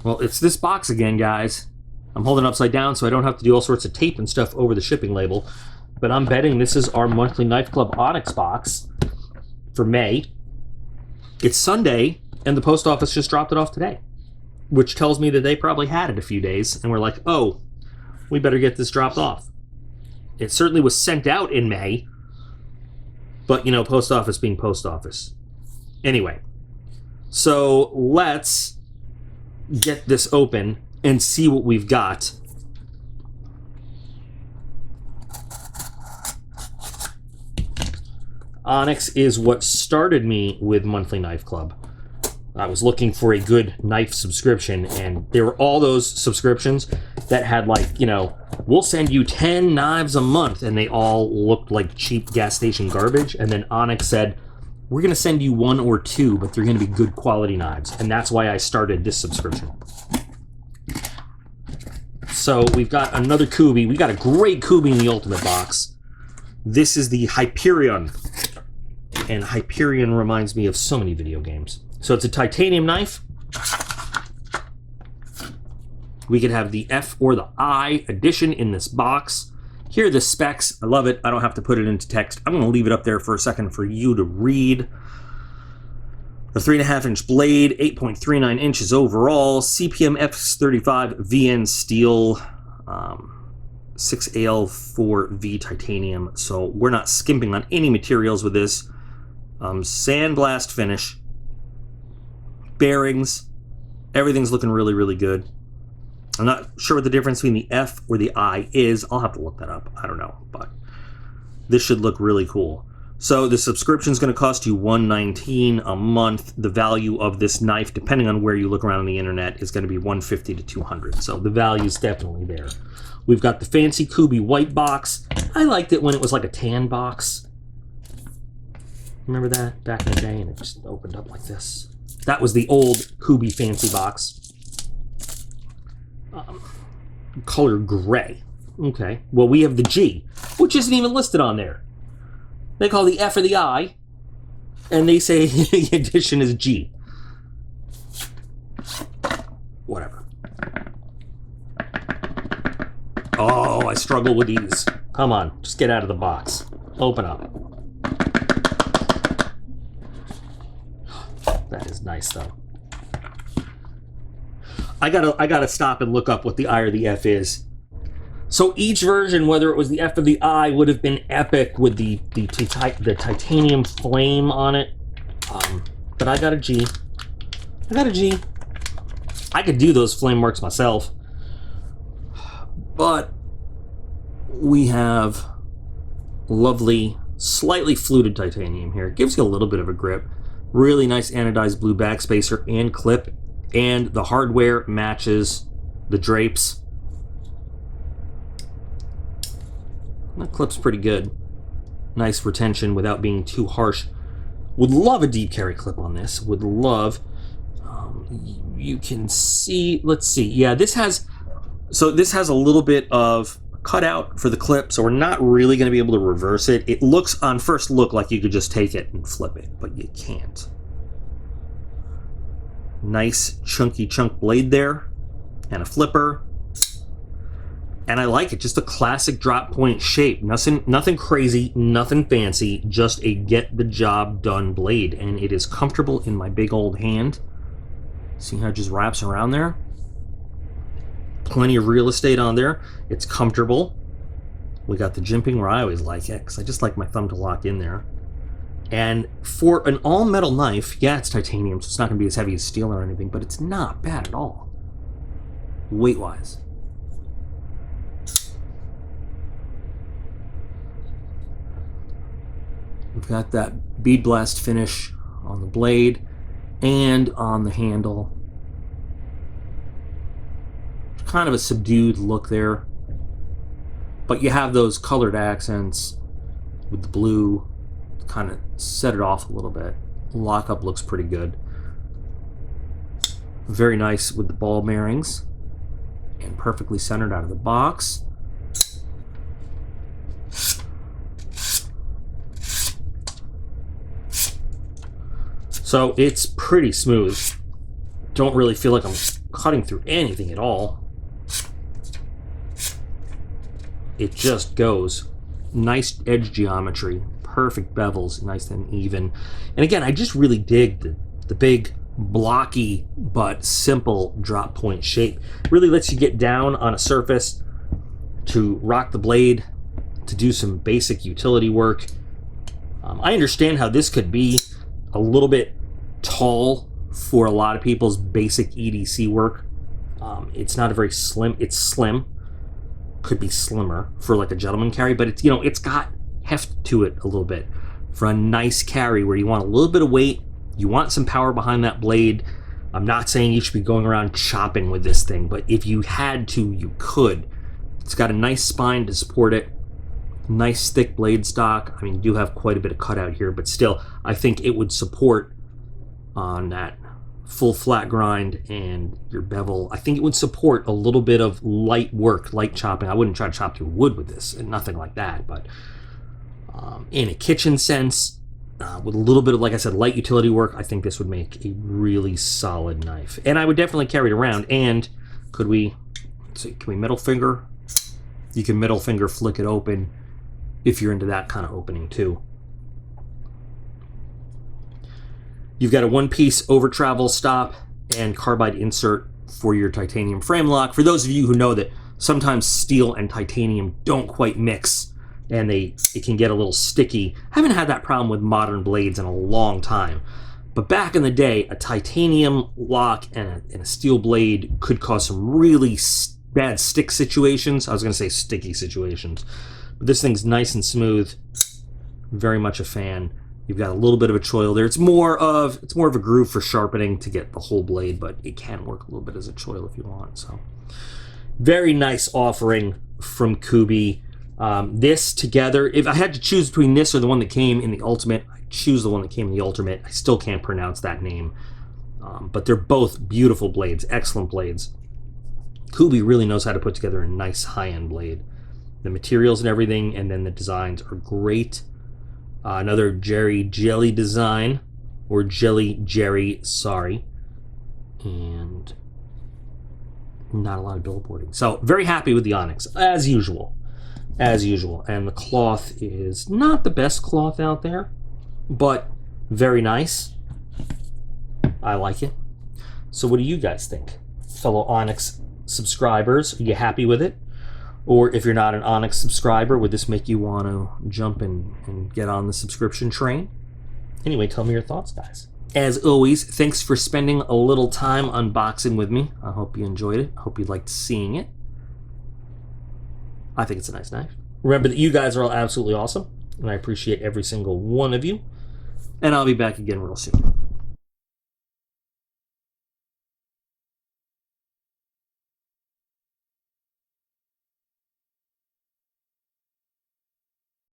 Well, it's this box again, guys. I'm holding it upside down so I don't have to do all sorts of tape and stuff over the shipping label. But I'm betting this is our monthly Knife Club Onyx box for May. It's Sunday, and the post office just dropped it off today, which tells me that they probably had it a few days, and we're like, oh, we better get this dropped off. It certainly was sent out in May, but, you know, post office being post office. Anyway, so let's get this open and see what we've got. Onyx is what started me with Monthly Knife Club. I was looking for a good knife subscription, and there were all those subscriptions that had, like, you know, we'll send you 10 knives a month, and they all looked like cheap gas station garbage. And then Onyx said, we're going to send you 1 or 2, but they're going to be good quality knives. And that's why I started this subscription. So we've got another Kubey. We got a great Kubey in the Ultimate box. This is the Hyperion. And Hyperion reminds me of so many video games. So it's a titanium knife. We could have the F or the I edition in this box. Here are the specs. I love it. I don't have to put it into text. I'm going to leave it up there for a second for you to read. A 3.5-inch blade, 8.39 inches overall, CPM F35 VN steel, 6AL4V titanium. So we're not skimping on any materials with this. Sandblast finish. Bearings. Everything's looking really, really good. I'm not sure what the difference between the F or the I is. I'll have to look that up. I don't know, but this should look really cool. So the subscription is going to cost you $119 a month. The value of this knife, depending on where you look around on the internet, is going to be $150 to $200. So the value is definitely there. We've got the fancy Kubey white box. I liked it when it was like a tan box. Remember that back in the day, and it just opened up like this. That was the old Kubey fancy box. Color gray. Okay. Well, we have the G, which isn't even listed on there. They call the F or the I, and they say the edition is G. Whatever. Oh, I struggle with these. Come on, just get out of the box. Open up. That is nice, though. I gotta stop and look up what the I or the F is. So each version, whether it was the F or the I, would have been epic with the titanium flame on it. But I got a G. I got a G. I could do those flame marks myself. But we have lovely, slightly fluted titanium here. It gives you a little bit of a grip. Really nice anodized blue backspacer and clip. And the hardware matches the drapes. That clip's pretty good. Nice retention without being too harsh. Would love a deep carry clip on this. Would love. You can see. Let's see. Yeah, this has. So this has a little bit of cutout for the clip. So we're not really going to be able to reverse it. It looks on first look like you could just take it and flip it, but you can't. Nice chunky chunk blade there, and a flipper. And I like it, just a classic drop point shape. Nothing crazy, nothing fancy, just a get the job done blade. And it is comfortable in my big old hand. See how it just wraps around there? Plenty of real estate on there. It's comfortable. We got the jimping where I always like it, because I just like my thumb to lock in there. And for an all-metal knife, yeah, it's titanium, so it's not going to be as heavy as steel or anything, but it's not bad at all, weight-wise. We've got that bead blast finish on the blade and on the handle. Kind of a subdued look there, but you have those colored accents with the blue to kind of set it off a little bit. Lockup looks pretty good. Very nice with the ball bearings and perfectly centered out of the box. So it's pretty smooth. Don't really feel like I'm cutting through anything at all. It just goes. Nice edge geometry, perfect bevels, nice and even. And again, I just really dig the big, blocky, but simple drop point shape. Really lets you get down on a surface to rock the blade, to do some basic utility work. I understand how this could be a little bit tall for a lot of people's basic EDC work. It's not a very slim, it's slim. Could be slimmer for like a gentleman carry, but it's, you know, it's got heft to it a little bit for a nice carry where you want a little bit of weight, you want some power behind that blade. I'm not saying you should be going around chopping with this thing, but if you had to, you could. It's got a nice spine to support it, nice thick blade stock. I mean, you do have quite a bit of cutout here, but still, I think it would support on that full flat grind and your bevel. I think it would support a little bit of light work, light chopping. I wouldn't try to chop through wood with this, and nothing like that, but in a kitchen sense, with a little bit of, like I said, light utility work, I think this would make a really solid knife. And I would definitely carry it around. And could we, let's see, can we middle finger? You can middle finger flick it open if you're into that kind of opening too. You've got a one-piece over travel stop and carbide insert for your titanium frame lock. For those of you who know that sometimes steel and titanium don't quite mix and it can get a little sticky. I haven't had that problem with modern blades in a long time. But back in the day, a titanium lock and a steel blade could cause some really bad stick situations. I was going to say sticky situations. But this thing's nice and smooth. Very much a fan. You've got a little bit of a choil there. It's more of a groove for sharpening to get the whole blade, but it can work a little bit as a choil if you want. So, very nice offering from Kubey. This together, if I had to choose between this or the one that came in the Ultimate, I'd choose the one that came in the Ultimate. I still can't pronounce that name, but they're both beautiful blades, excellent blades. Kubey really knows how to put together a nice high-end blade. The materials and everything, and then the designs are great. Another Jerry Jelly design, or Jelly Jerry, sorry. And not a lot of billboarding. So, very happy with the Onyx, as usual. As usual. And the cloth is not the best cloth out there, but very nice. I like it. So what do you guys think? Fellow Onyx subscribers, are you happy with it? Or if you're not an Onyx subscriber, would this make you want to jump and get on the subscription train? Anyway, tell me your thoughts, guys. As always, thanks for spending a little time unboxing with me. I hope you enjoyed it. I hope you liked seeing it. I think it's a nice knife. Remember that you guys are all absolutely awesome, and I appreciate every single one of you. And I'll be back again real soon.